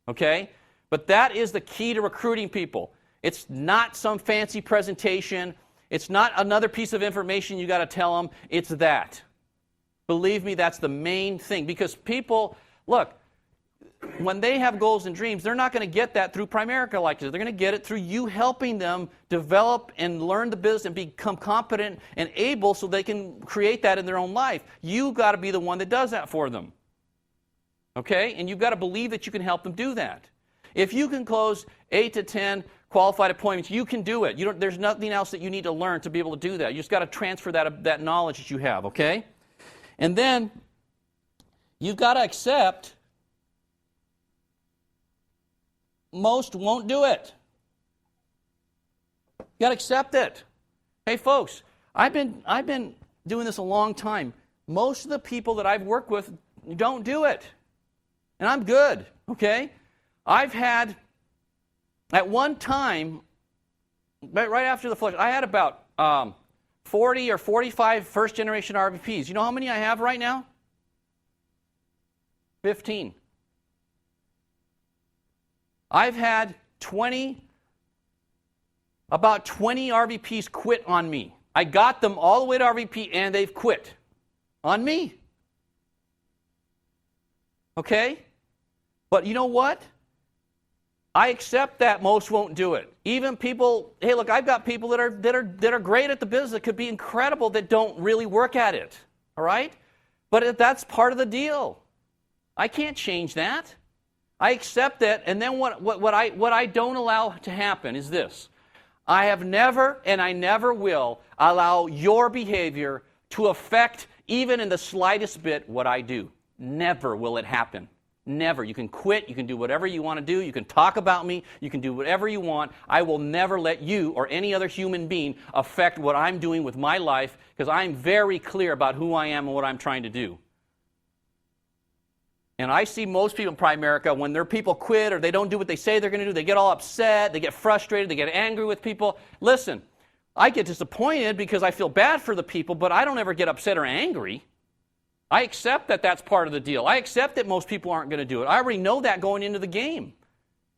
Okay? But that is the key to recruiting people. It's not some fancy presentation. It's not another piece of information you got to tell them. It's that. Believe me, that's the main thing. Because people, look, when they have goals and dreams, they're not going to get that through Primerica like this. They're going to get it through you helping them develop and learn the business and become competent and able so they can create that in their own life. You've got to be the one that does that for them. Okay? And you've got to believe that you can help them do that. If you can close 8 to 10 qualified appointments, you can do it. There's nothing else that you need to learn to be able to do that. You just got to transfer that knowledge that you have, okay? And then you've got to accept most won't do it. You got to accept it. Hey, folks, I've been doing this a long time. Most of the people that I've worked with don't do it. And I'm good, okay? I've had, at one time, right after the flush, I had about 40 or 45 first-generation RVPs. You know how many I have right now? 15. I've had about 20 RVPs quit on me. I got them all the way to RVP, and they've quit on me. Okay? But you know what? I accept that most won't do it. Even people, hey, look, I've got people that are great at the business, that could be incredible, that don't really work at it. All right? But that's part of the deal. I can't change that. I accept that, and then what I don't allow to happen is this. I have never, and I never will, allow your behavior to affect, even in the slightest bit, what I do. Never will it happen. Never. You can quit. You can do whatever you want to do. You can talk about me. You can do whatever you want. I will never let you or any other human being affect what I'm doing with my life, because I'm very clear about who I am and what I'm trying to do. And I see most people in Primerica, when their people quit or they don't do what they say they're going to do, they get all upset, they get frustrated, they get angry with people. Listen, I get disappointed because I feel bad for the people, but I don't ever get upset or angry. I accept that that's part of the deal. I accept that most people aren't going to do it. I already know that going into the game.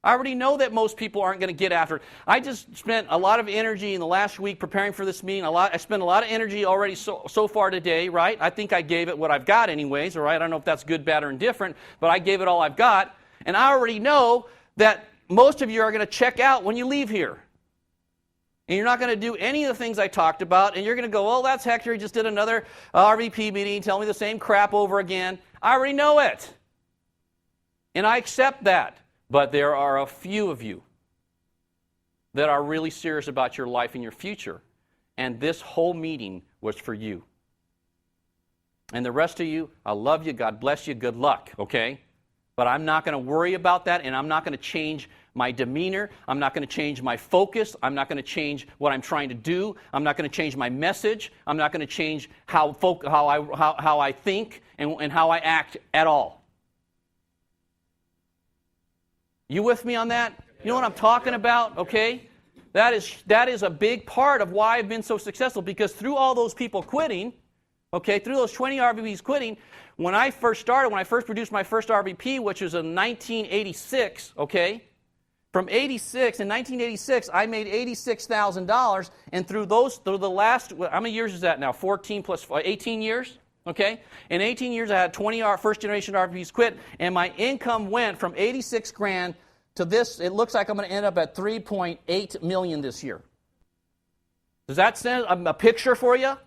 I already know that most people aren't going to get after it. I just spent a lot of energy in the last week preparing for this meeting. I spent a lot of energy already so far today, right? I think I gave it what I've got anyways, all right? I don't know if that's good, bad, or indifferent, but I gave it all I've got. And I already know that most of you are going to check out when you leave here. And you're not going to do any of the things I talked about, and you're going to go, oh, that's Hector, he just did another RVP meeting, tell me the same crap over again. I already know it. And I accept that. But there are a few of you that are really serious about your life and your future. And this whole meeting was for you. And the rest of you, I love you, God bless you, good luck, okay? But I'm not going to worry about that, and I'm not going to change my demeanor. I'm not going to change my focus. I'm not going to change what I'm trying to do. I'm not going to change my message. I'm not going to change how I think and how I act at all. You with me on that? You know what I'm talking about, okay? That is a big part of why I've been so successful, because through all those people quitting, okay, through those 20 RVPs quitting, when I first produced my first RVP, which was in 1986, okay, from 1986, I made $86,000, and through the last, how many years is that now? 14 plus 18 years? Okay? In 18 years, I had 20 first-generation RVPs quit, and my income went from 86 grand to this. It looks like I'm going to end up at 3.8 million this year. Does that send a picture for you?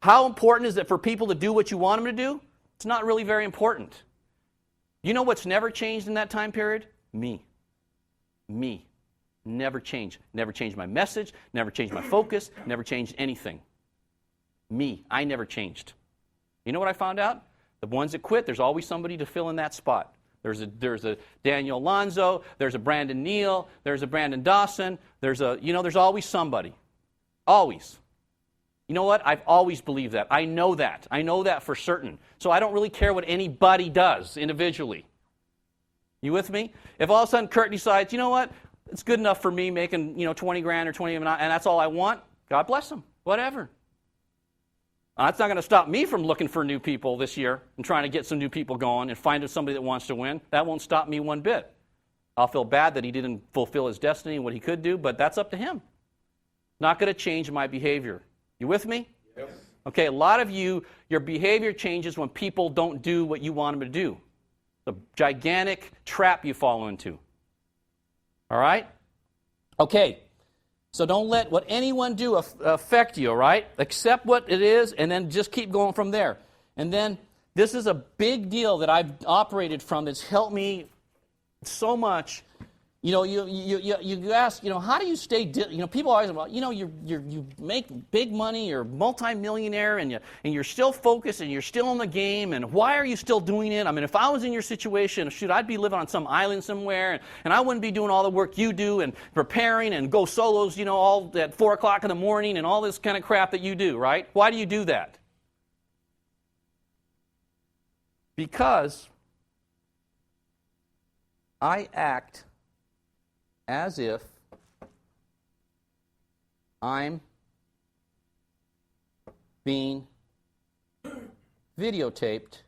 How important is it for people to do what you want them to do? It's not really very important. You know what's never changed in that time period? Me. Me. Never changed. Never changed my message, never changed my focus, never changed anything. Me. I never changed. You know what I found out? The ones that quit, there's always somebody to fill in that spot. There's a Daniel Alonzo, there's a Brandon Neal, there's a Brandon Dawson, there's always somebody. Always. You know what? I've always believed that. I know that. I know that for certain. So I don't really care what anybody does individually. You with me? If all of a sudden Kurt decides, you know what? It's good enough for me making, 20 grand or 20, and that's all I want, God bless him. Whatever. That's not going to stop me from looking for new people this year and trying to get some new people going and finding somebody that wants to win. That won't stop me one bit. I'll feel bad that he didn't fulfill his destiny and what he could do, but that's up to him. Not going to change my behavior. You with me? Yes. Okay, a lot of you, your behavior changes when people don't do what you want them to do. The gigantic trap you fall into. All right? Okay. So don't let what anyone do affect you, all right? Accept what it is, and then just keep going from there. And then this is a big deal that I've operated from that's helped me so much. You ask, how do you stay? People always about, you make big money, you're multimillionaire, and you're still focused, and you're still in the game, and why are you still doing it? I mean, if I was in your situation, shoot, I'd be living on some island somewhere, and I wouldn't be doing all the work you do, and preparing, and go solos, all at 4 o'clock in the morning, and all this kind of crap that you do, right? Why do you do that? Because I act as if I'm being videotaped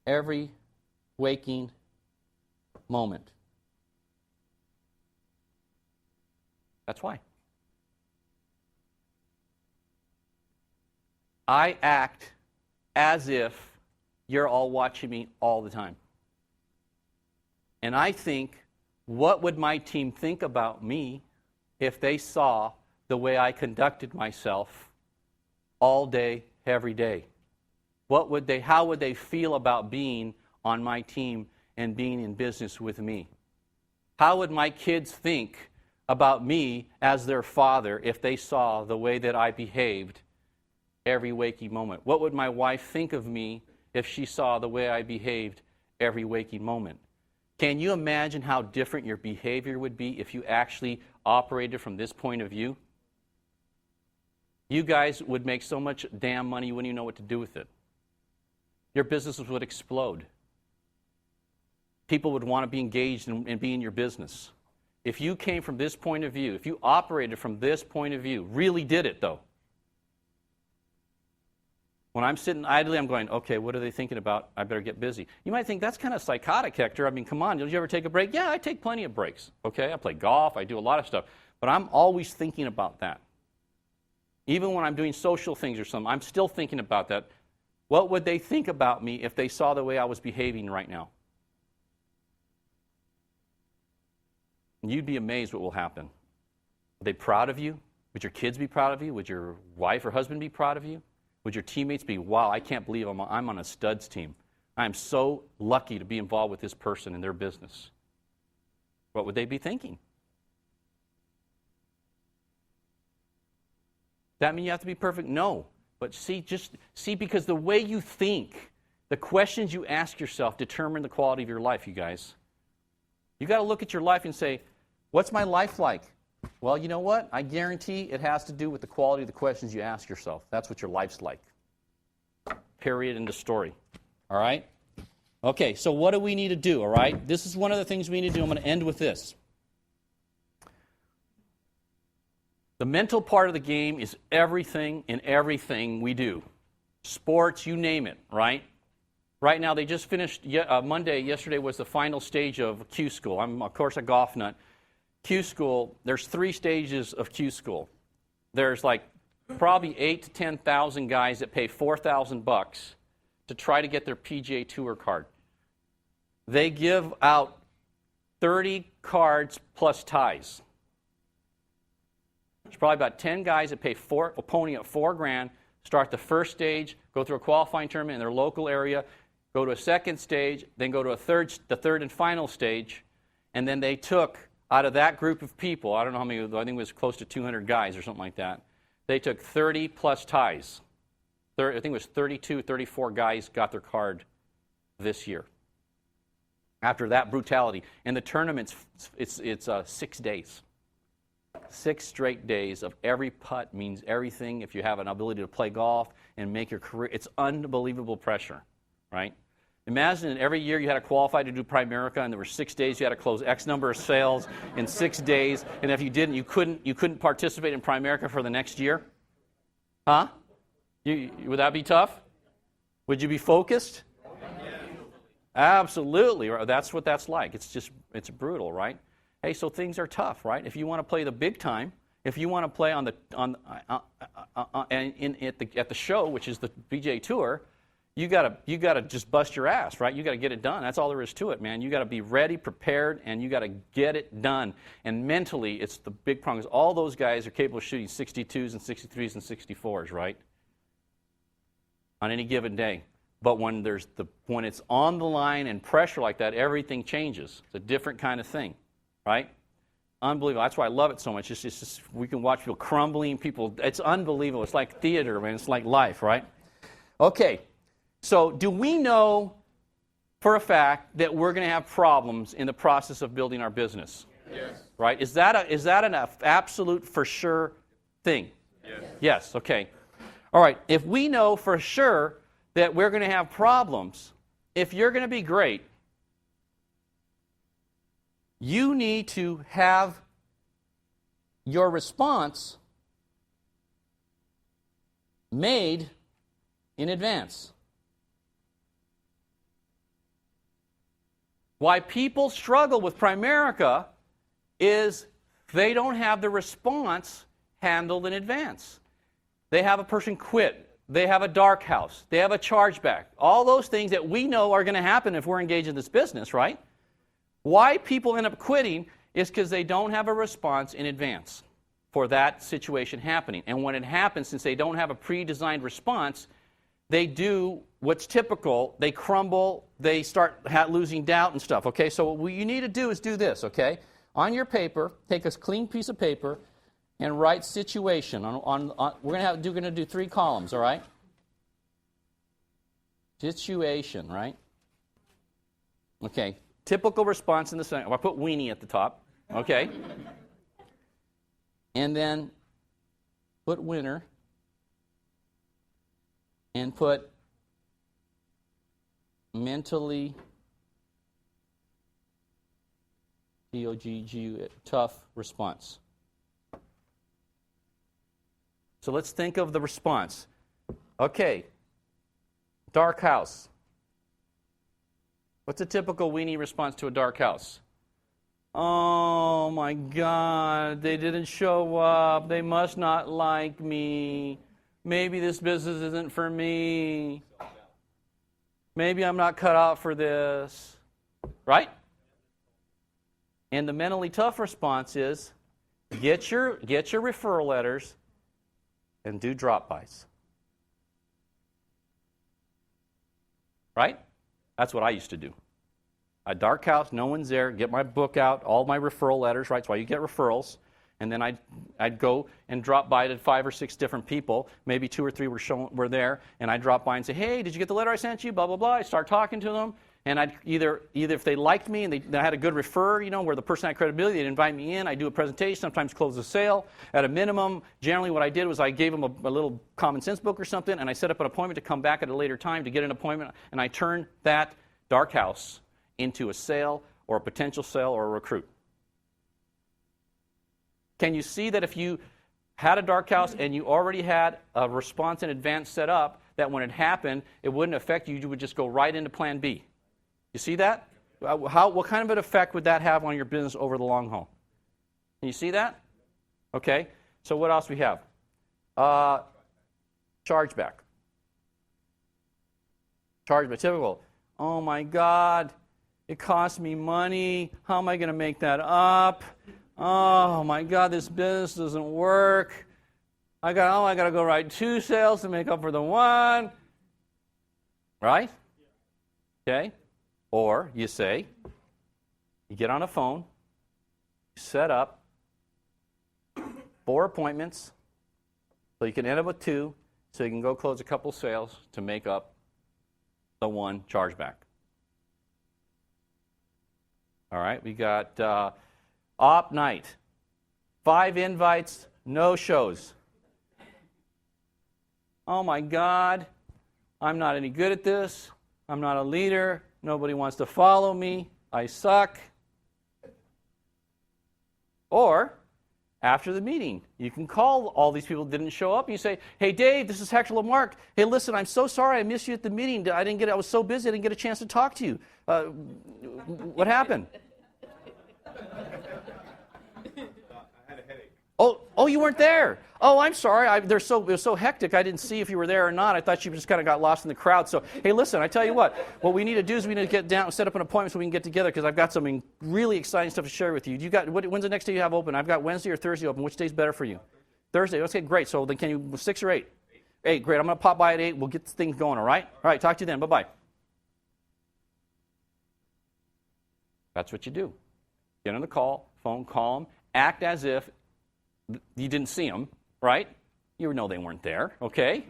every waking moment. That's why. I act as if you're all watching me all the time. And I think, what would my team think about me if they saw the way I conducted myself all day, every day? How would they feel about being on my team and being in business with me? How would my kids think about me as their father if they saw the way that I behaved every waking moment? What would my wife think of me if she saw the way I behaved every waking moment? Can you imagine how different your behavior would be if you actually operated from this point of view? You guys would make so much damn money you wouldn't even know what to do with it. Your businesses would explode. People would want to be engaged and be in your business. If you came from this point of view, if you operated from this point of view, really did it though. When I'm sitting idly, I'm going, okay, what are they thinking about? I better get busy. You might think, that's kind of psychotic, Hector. I mean, come on, did you ever take a break? Yeah, I take plenty of breaks. Okay, I play golf, I do a lot of stuff. But I'm always thinking about that. Even when I'm doing social things or something, I'm still thinking about that. What would they think about me if they saw the way I was behaving right now? You'd be amazed what will happen. Are they proud of you? Would your kids be proud of you? Would your wife or husband be proud of you? Would your teammates be, wow, I can't believe I'm on a studs team. I am so lucky to be involved with this person in their business. What would they be thinking? That mean you have to be perfect? No. But see, because the way you think, the questions you ask yourself determine the quality of your life, you guys. You've got to look at your life and say, what's my life like? Well, you know what? I guarantee it has to do with the quality of the questions you ask yourself. That's what your life's like. Period, end of story. All right? Okay, so what do we need to do, all right? This is one of the things we need to do. I'm going to end with this. The mental part of the game is everything in everything we do. Sports, you name it, right? Right now, they just finished Monday. Yesterday was the final stage of Q School. I'm, of course, a golf nut. Q School, there's 3 stages of Q School. There's like probably 8,000 to 10,000 guys that pay $4,000 to try to get their PGA Tour card. They give out 30 cards plus ties. There's probably about 10 guys that pay a pony at $4,000, start the first stage, go through a qualifying tournament in their local area, go to a second stage, then go to the third and final stage, and then they took, out of that group of people, I don't know how many, I think it was close to 200 guys or something like that, they took 30 plus ties. I think it was 32, 34 guys got their card this year. After that brutality. And the tournament's, it's 6 days. 6 straight days of every putt means everything. If you have an ability to play golf and make your career, it's unbelievable pressure, right? Imagine every year you had to qualify to do Primerica, and there were 6 days you had to close X number of sales in 6 days, and if you didn't, you couldn't participate in Primerica for the next year. Huh? Would that be tough? Would you be focused? Absolutely. That's what that's like. It's brutal, right? Hey, so things are tough, right? If you want to play the big time, if you want to play at the show, which is the PGA Tour, you gotta just bust your ass, right? You gotta get it done. That's all there is to it, man. You gotta be ready, prepared, and you gotta get it done. And mentally, it's the big problem. All those guys are capable of shooting 62s and 63s and 64s, right? On any given day. But when it's on the line and pressure like that, everything changes. It's a different kind of thing, right? Unbelievable. That's why I love it so much. It's just we can watch people crumbling. It's unbelievable. It's like theater, man. It's like life, right? Okay. So do we know for a fact that we're going to have problems in the process of building our business? Yes. Right? Is that an absolute for sure thing? Yes. Yes. Okay. All right. If we know for sure that we're going to have problems, if you're going to be great, you need to have your response made in advance. Why people struggle with Primerica is they don't have the response handled in advance. They have a person quit. They have a dark house. They have a chargeback. All those things that we know are going to happen if we're engaged in this business, right? Why people end up quitting is because they don't have a response in advance for that situation happening. And when it happens, since they don't have a pre-designed response, they do what's typical. They crumble. They start losing doubt and stuff. Okay, so what you need to do is do this. Okay, on your paper, take a clean piece of paper and write situation. We're going to do 3 columns. All right. Situation, right? Okay. Typical response in the center. I put weenie at the top. Okay. And then put winner. And put mentally tough response. So let's think of the response. Okay, dark house. What's a typical weenie response to a dark house? Oh my God, they didn't show up. They must not like me. Maybe this business isn't for me. Maybe I'm not cut out for this. Right? And the mentally tough response is get your referral letters and do drop-bys. Right? That's what I used to do. A dark house, no one's there, get my book out, all my referral letters, right? That's why you get referrals. And then I'd go and drop by to 5 or 6 different people. Maybe 2 or 3 were there. And I'd drop by and say, hey, did you get the letter I sent you? Blah, blah, blah. I'd start talking to them. And I'd either if they liked me and they had a good refer, where the person had credibility, they'd invite me in. I'd do a presentation, sometimes close the sale. At a minimum, generally what I did was I gave them a little common sense book or something, and I set up an appointment to come back at a later time to get an appointment. And I turned that dark house into a sale or a potential sale or a recruit. Can you see that if you had a dark house and you already had a response in advance set up, that when it happened, it wouldn't affect you, you would just go right into plan B? You see that? What kind of an effect would that have on your business over the long haul? Can you see that? Okay. So what else we have? Chargeback. Chargeback. Typical. Oh my God, it cost me money. How am I going to make that up? Oh my God, this business doesn't work. I got to go write 2 sales to make up for the 1. Right? Okay. Or you say, you get on a phone, you set up 4 appointments, so you can end up with 2, so you can go close a couple sales to make up the 1 chargeback. All right, we got op night. 5 invites, no shows. Oh my God, I'm not any good at this. I'm not a leader. Nobody wants to follow me. I suck. Or, after the meeting, you can call all these people that didn't show up. And you say, hey, Dave, this is Hector Marque. Hey, listen, I'm so sorry I missed you at the meeting. I was so busy I didn't get a chance to talk to you. What happened? Oh, you weren't there. Oh, I'm sorry. It was so hectic. I didn't see if you were there or not. I thought you just kind of got lost in the crowd. So, hey, listen, I tell you what we need to do is we need to get down, set up an appointment so we can get together because I've got something really exciting stuff to share with you. When's the next day you have open? I've got Wednesday or Thursday open. Which day's better for you? Thursday. Okay, great. So then can you 6 or 8? 8, great. I'm going to pop by at 8. We'll get things going, all right? All right, talk to you then. Bye-bye. That's what you do. Get on the phone, call them, act as if you didn't see them, right? You know they weren't there, okay?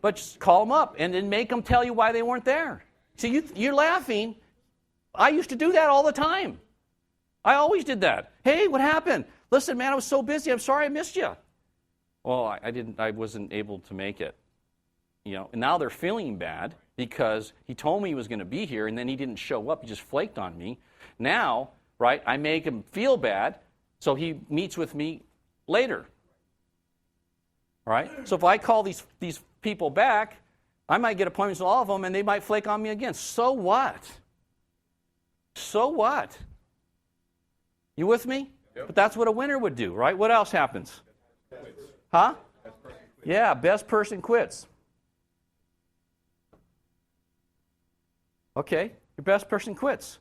But just call them up and then make them tell you why they weren't there. See, you're laughing. I used to do that all the time. I always did that. Hey, what happened? Listen, man, I was so busy. I'm sorry I missed you. Well, I wasn't able to make it. And now they're feeling bad because he told me he was going to be here and then he didn't show up. He just flaked on me. Now, right, I make him feel bad, so he meets with me later. All right? So if I call these people back, I might get appointments with all of them, and they might flake on me again. So what? So what? You with me? Yep. But that's what a winner would do, right? What else happens? Huh? Yeah, best person quits. Okay, your best person quits.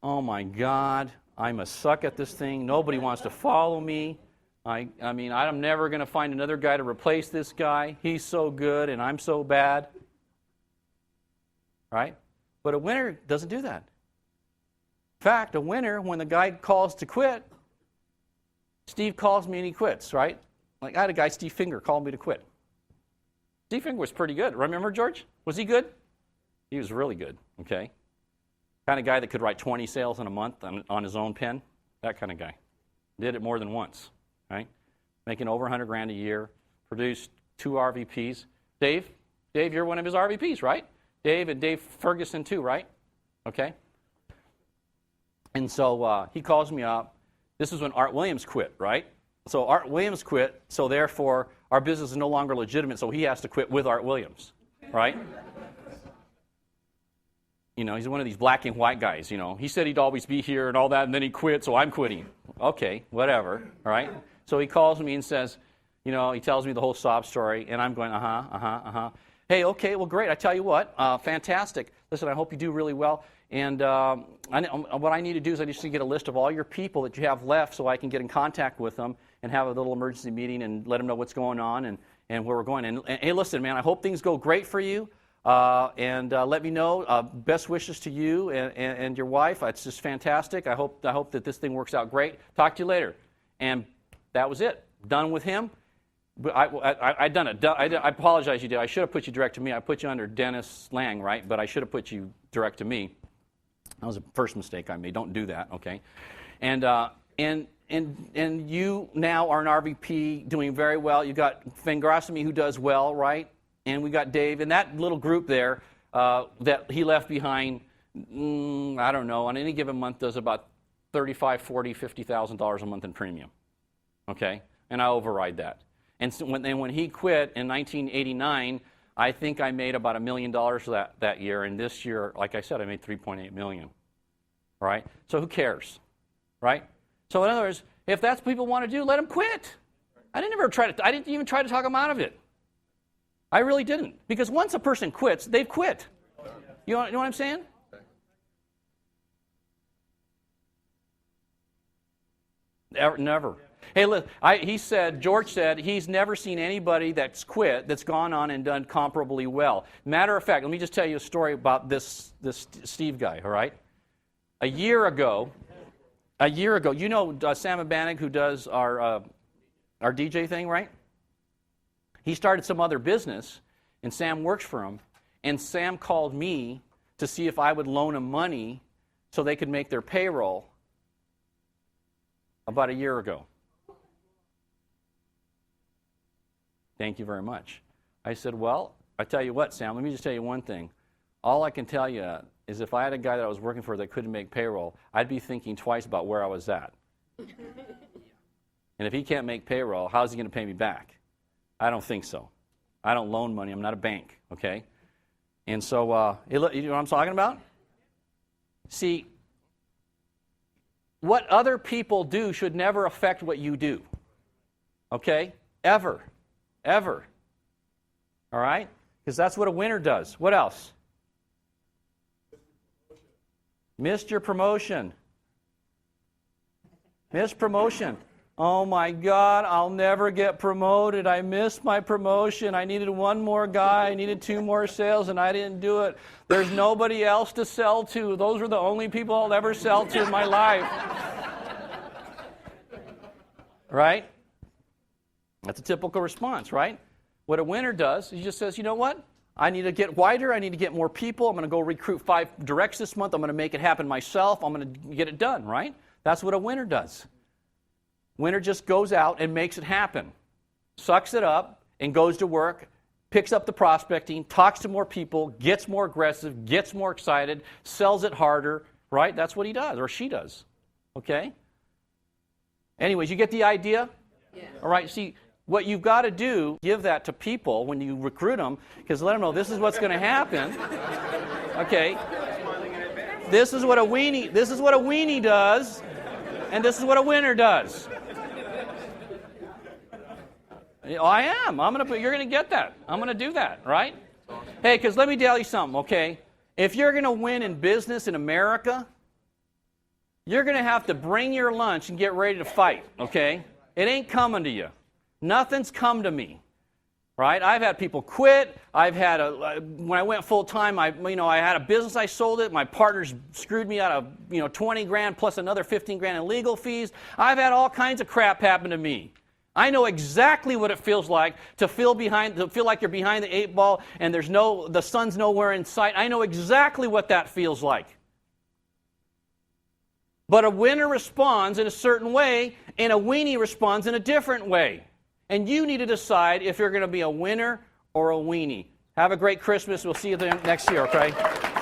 oh my God, I'm a suck at this thing. Nobody wants to follow me. I mean, I'm never going to find another guy to replace this guy. He's so good and I'm so bad. Right? But a winner doesn't do that. In fact, a winner, when the guy calls to quit, Steve calls me and he quits, right? Like I had a guy, Steve Finger, called me to quit. Steve Finger was pretty good. Remember, George? Was he good? He was really good, okay? Kind of guy that could write 20 sales in a month on his own pen. That kind of guy. Did it more than once, right? Making over $100,000 a year. Produced 2 RVPs. Dave, you're one of his RVPs, right? Dave and Dave Ferguson too, right? Okay. And so he calls me up. This is when Art Williams quit, right? So Art Williams quit, so therefore our business is no longer legitimate, so he has to quit with Art Williams, right? You know, he's one of these black and white guys, you know. He said he'd always be here and all that, and then he quit, so I'm quitting. Okay, whatever, all right? So he calls me and says, you know, he tells me the whole sob story, and I'm going, Hey, okay, well, great. I tell you what, fantastic. Listen, I hope you do really well. And what I need to do is I just need to get a list of all your people that you have left so I can get in contact with them and have a little emergency meeting and let them know what's going on and where we're going. And hey, listen, man, I hope things go great for you. And let me know. Best wishes to you and your wife. It's just fantastic. I hope that this thing works out great. Talk to you later. And that was it. Done with him. But I done it. I apologize, you did. I should have put you direct to me. I put you under Dennis Lang, right? But I should have put you direct to me. That was the first mistake I made. Don't do that, okay? And you now are an RVP doing very well. You got Fangrasimi who does well, right? And we got Dave. And that little group there that he left behind, I don't know, on any given month does about $35,000, $40,000, $50,000 a month in premium, okay? And I override that. And so when he quit in 1989, I think I made about $1 million that year. And this year, like I said, I made $3.8 million. Right? So who cares? Right? So in other words, if that's what people want to do, let them quit. I didn't even try to talk them out of it. I really didn't. Because once a person quits, they've quit. You know what I'm saying? Never. Hey, look, George said he's never seen anybody that's quit that's gone on and done comparably well. Matter of fact, let me just tell you a story about this Steve guy, all right? A year ago, you know Sam Abanig, who does our DJ thing, right? He started some other business, and Sam works for him, and Sam called me to see if I would loan him money so they could make their payroll about a year ago. Thank you very much. I said, well, I tell you what, Sam, let me just tell you one thing. All I can tell you is if I had a guy that I was working for that couldn't make payroll, I'd be thinking twice about where I was at. And if he can't make payroll, how's he going to pay me back? I don't think so. I don't loan money. I'm not a bank, okay? And so, you know what I'm talking about? See, what other people do should never affect what you do, okay? Ever. Ever. All right? Because that's what a winner does. What else? Missed your promotion. Missed promotion. Oh my God, I'll never get promoted. I missed my promotion. I needed one more guy. I needed 2 more sales, and I didn't do it. There's nobody else to sell to. Those were the only people I'll ever sell to in my life. Right? That's a typical response, right? What a winner does, he just says, you know what? I need to get wider. I need to get more people. I'm going to go recruit 5 directs this month. I'm going to make it happen myself. I'm going to get it done, right? That's what a winner does. Winner just goes out and makes it happen. Sucks it up and goes to work, picks up the prospecting, talks to more people, gets more aggressive, gets more excited, sells it harder, right? That's what he does, or she does. Okay? Anyways, you get the idea? Yeah. All right, see, what you've got to do, give that to people when you recruit them, because let them know this is what's going to happen. Okay? This is what a weenie does, and this is what a winner does. I am. You're going to get that. I'm going to do that, right? Hey, because let me tell you something, okay? If you're going to win in business in America, you're going to have to bring your lunch and get ready to fight, okay? It ain't coming to you. Nothing's come to me, right? I've had people quit. I've had when I went full time, I had a business. I sold it. My partners screwed me out of 20 grand plus another 15 grand in legal fees. I've had all kinds of crap happen to me. I know exactly what it feels like to feel like you're behind the 8 ball and the sun's nowhere in sight. I know exactly what that feels like. But a winner responds in a certain way, and a weenie responds in a different way. And you need to decide if you're going to be a winner or a weenie. Have a great Christmas. We'll see you next year, okay?